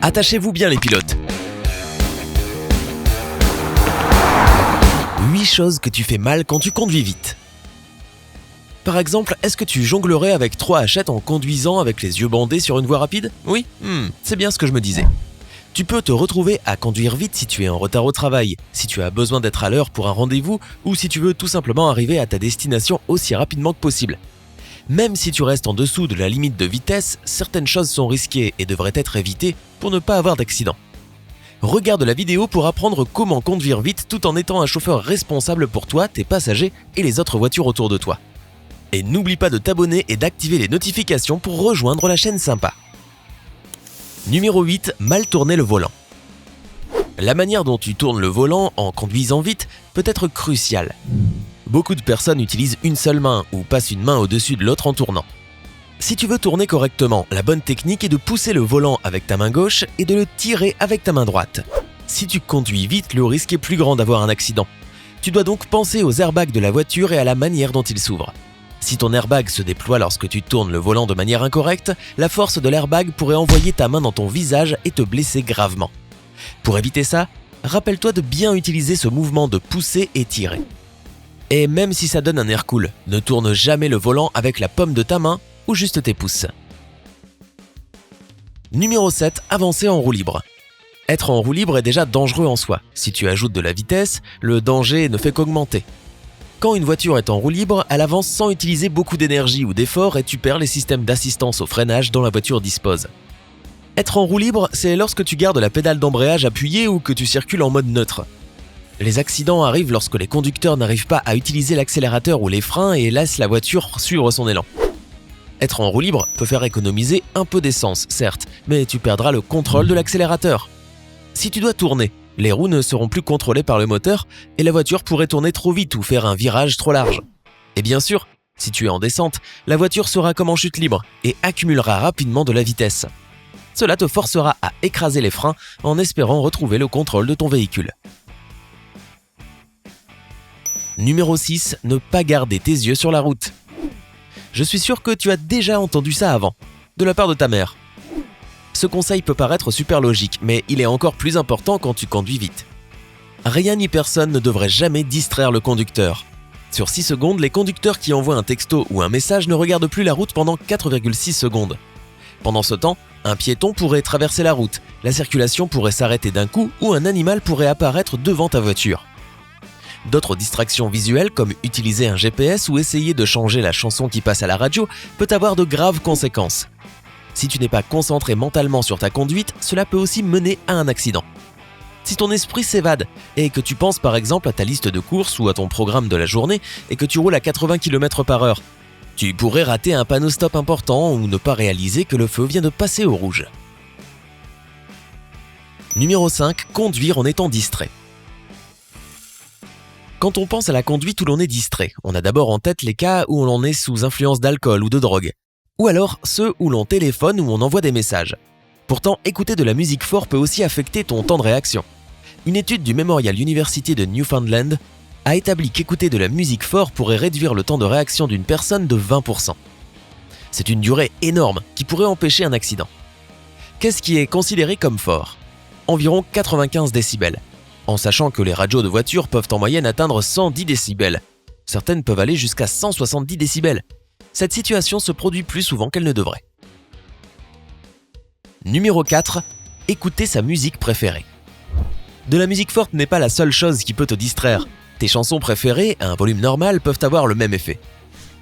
Attachez-vous bien les pilotes. 8 choses que tu fais mal quand tu conduis vite. Par exemple, est-ce que tu jonglerais avec 3 hachettes en conduisant avec les yeux bandés sur une voie rapide ? Oui, c'est bien ce que je me disais. Tu peux te retrouver à conduire vite si tu es en retard au travail, si tu as besoin d'être à l'heure pour un rendez-vous ou si tu veux tout simplement arriver à ta destination aussi rapidement que possible. Même si tu restes en dessous de la limite de vitesse, certaines choses sont risquées et devraient être évitées pour ne pas avoir d'accident. Regarde la vidéo pour apprendre comment conduire vite tout en étant un chauffeur responsable pour toi, tes passagers et les autres voitures autour de toi. Et n'oublie pas de t'abonner et d'activer les notifications pour rejoindre la chaîne sympa. Numéro 8, mal tourner le volant. La manière dont tu tournes le volant en conduisant vite peut être cruciale. Beaucoup de personnes utilisent une seule main ou passent une main au-dessus de l'autre en tournant. Si tu veux tourner correctement, la bonne technique est de pousser le volant avec ta main gauche et de le tirer avec ta main droite. Si tu conduis vite, le risque est plus grand d'avoir un accident. Tu dois donc penser aux airbags de la voiture et à la manière dont ils s'ouvrent. Si ton airbag se déploie lorsque tu tournes le volant de manière incorrecte, la force de l'airbag pourrait envoyer ta main dans ton visage et te blesser gravement. Pour éviter ça, rappelle-toi de bien utiliser ce mouvement de pousser et tirer. Et même si ça donne un air cool, ne tourne jamais le volant avec la paume de ta main ou juste tes pouces. Numéro 7, avancer en roue libre. Être en roue libre est déjà dangereux en soi. Si tu ajoutes de la vitesse, le danger ne fait qu'augmenter. Quand une voiture est en roue libre, elle avance sans utiliser beaucoup d'énergie ou d'effort et tu perds les systèmes d'assistance au freinage dont la voiture dispose. Être en roue libre, c'est lorsque tu gardes la pédale d'embrayage appuyée ou que tu circules en mode neutre. Les accidents arrivent lorsque les conducteurs n'arrivent pas à utiliser l'accélérateur ou les freins et laissent la voiture suivre son élan. Être en roue libre peut faire économiser un peu d'essence, certes, mais tu perdras le contrôle de l'accélérateur. Si tu dois tourner, les roues ne seront plus contrôlées par le moteur et la voiture pourrait tourner trop vite ou faire un virage trop large. Et bien sûr, si tu es en descente, la voiture sera comme en chute libre et accumulera rapidement de la vitesse. Cela te forcera à écraser les freins en espérant retrouver le contrôle de ton véhicule. Numéro 6, ne pas garder tes yeux sur la route. Je suis sûr que tu as déjà entendu ça avant, de la part de ta mère. Ce conseil peut paraître super logique, mais il est encore plus important quand tu conduis vite. Rien ni personne ne devrait jamais distraire le conducteur. Sur 6 secondes, les conducteurs qui envoient un texto ou un message ne regardent plus la route pendant 4,6 secondes. Pendant ce temps, un piéton pourrait traverser la route, la circulation pourrait s'arrêter d'un coup ou un animal pourrait apparaître devant ta voiture. D'autres distractions visuelles comme utiliser un GPS ou essayer de changer la chanson qui passe à la radio peut avoir de graves conséquences. Si tu n'es pas concentré mentalement sur ta conduite, cela peut aussi mener à un accident. Si ton esprit s'évade et que tu penses par exemple à ta liste de courses ou à ton programme de la journée et que tu roules à 80 km/h, tu pourrais rater un panneau stop important ou ne pas réaliser que le feu vient de passer au rouge. Numéro 5, conduire en étant distrait. Quand on pense à la conduite où l'on est distrait, on a d'abord en tête les cas où l'on est sous influence d'alcool ou de drogue. Ou alors ceux où l'on téléphone ou on envoie des messages. Pourtant, écouter de la musique fort peut aussi affecter ton temps de réaction. Une étude du Memorial University de Newfoundland a établi qu'écouter de la musique fort pourrait réduire le temps de réaction d'une personne de 20%. C'est une durée énorme qui pourrait empêcher un accident. Qu'est-ce qui est considéré comme fort ? Environ 95 décibels. En sachant que les radios de voiture peuvent en moyenne atteindre 110 décibels. Certaines peuvent aller jusqu'à 170 décibels. Cette situation se produit plus souvent qu'elle ne devrait. Numéro 4. Écouter sa musique préférée. De la musique forte n'est pas la seule chose qui peut te distraire. Tes chansons préférées, à un volume normal, peuvent avoir le même effet.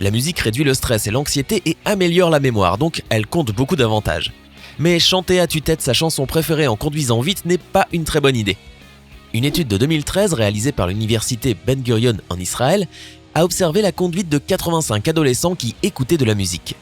La musique réduit le stress et l'anxiété et améliore la mémoire, donc elle compte beaucoup d'avantages. Mais chanter à tue-tête sa chanson préférée en conduisant vite n'est pas une très bonne idée. Une étude de 2013 réalisée par l'université Ben Gurion en Israël a observé la conduite de 85 adolescents qui écoutaient de la musique.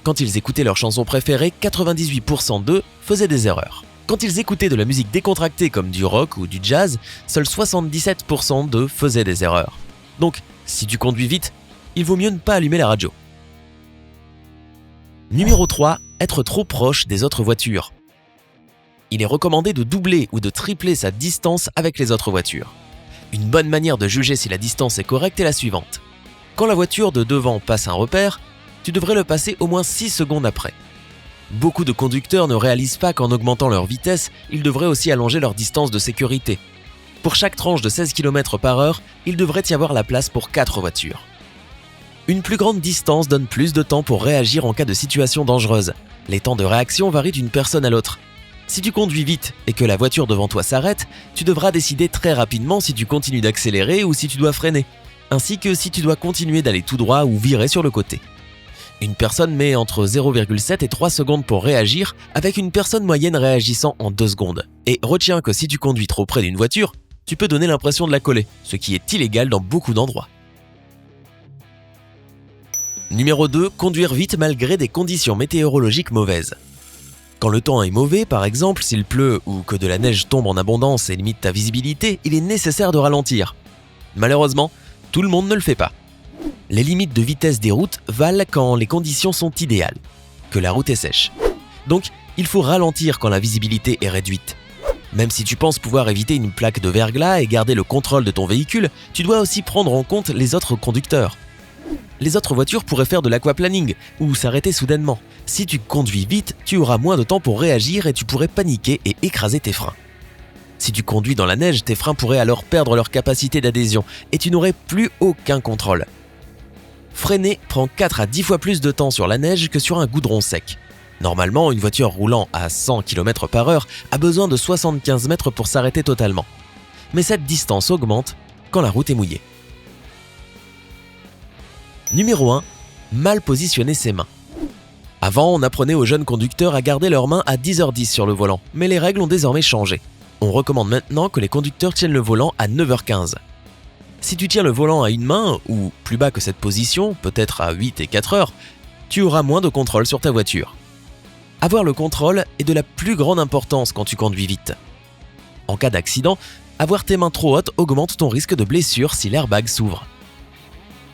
Quand ils écoutaient leur chanson préférée, 98% d'eux faisaient des erreurs. Quand ils écoutaient de la musique décontractée comme du rock ou du jazz, seuls 77% d'eux faisaient des erreurs. Donc, si tu conduis vite, il vaut mieux ne pas allumer la radio. Numéro 3, être trop proche des autres voitures. Il est recommandé de doubler ou de tripler sa distance avec les autres voitures. Une bonne manière de juger si la distance est correcte est la suivante. Quand la voiture de devant passe un repère, tu devrais le passer au moins 6 secondes après. Beaucoup de conducteurs ne réalisent pas qu'en augmentant leur vitesse, ils devraient aussi allonger leur distance de sécurité. Pour chaque tranche de 16 km/h, il devrait y avoir la place pour 4 voitures. Une plus grande distance donne plus de temps pour réagir en cas de situation dangereuse. Les temps de réaction varient d'une personne à l'autre. Si tu conduis vite et que la voiture devant toi s'arrête, tu devras décider très rapidement si tu continues d'accélérer ou si tu dois freiner, ainsi que si tu dois continuer d'aller tout droit ou virer sur le côté. Une personne met entre 0,7 et 3 secondes pour réagir, avec une personne moyenne réagissant en 2 secondes. Et retiens que si tu conduis trop près d'une voiture, tu peux donner l'impression de la coller, ce qui est illégal dans beaucoup d'endroits. Numéro 2. Conduire vite malgré des conditions météorologiques mauvaises. Quand le temps est mauvais, par exemple s'il pleut ou que de la neige tombe en abondance et limite ta visibilité, il est nécessaire de ralentir. Malheureusement, tout le monde ne le fait pas. Les limites de vitesse des routes valent quand les conditions sont idéales, que la route est sèche. Donc, il faut ralentir quand la visibilité est réduite. Même si tu penses pouvoir éviter une plaque de verglas et garder le contrôle de ton véhicule, tu dois aussi prendre en compte les autres conducteurs. Les autres voitures pourraient faire de l'aquaplaning ou s'arrêter soudainement. Si tu conduis vite, tu auras moins de temps pour réagir et tu pourrais paniquer et écraser tes freins. Si tu conduis dans la neige, tes freins pourraient alors perdre leur capacité d'adhésion et tu n'aurais plus aucun contrôle. Freiner prend 4 à 10 fois plus de temps sur la neige que sur un goudron sec. Normalement, une voiture roulant à 100 km/h a besoin de 75 mètres pour s'arrêter totalement. Mais cette distance augmente quand la route est mouillée. Numéro 1. Mal positionner ses mains. Avant, on apprenait aux jeunes conducteurs à garder leurs mains à 10h10 sur le volant, mais les règles ont désormais changé. On recommande maintenant que les conducteurs tiennent le volant à 9h15. Si tu tiens le volant à une main, ou plus bas que cette position, peut-être à 8 et 4 heures, tu auras moins de contrôle sur ta voiture. Avoir le contrôle est de la plus grande importance quand tu conduis vite. En cas d'accident, avoir tes mains trop hautes augmente ton risque de blessure si l'airbag s'ouvre.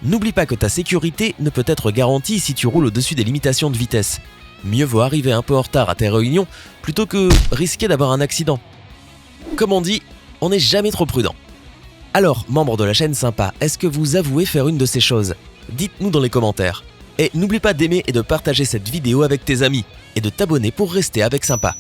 N'oublie pas que ta sécurité ne peut être garantie si tu roules au-dessus des limitations de vitesse. Mieux vaut arriver un peu en retard à tes réunions plutôt que risquer d'avoir un accident. Comme on dit, on n'est jamais trop prudent. Alors, membres de la chaîne Sympa, est-ce que vous avouez faire une de ces choses? Dites-nous dans les commentaires. Et n'oublie pas d'aimer et de partager cette vidéo avec tes amis et de t'abonner pour rester avec Sympa.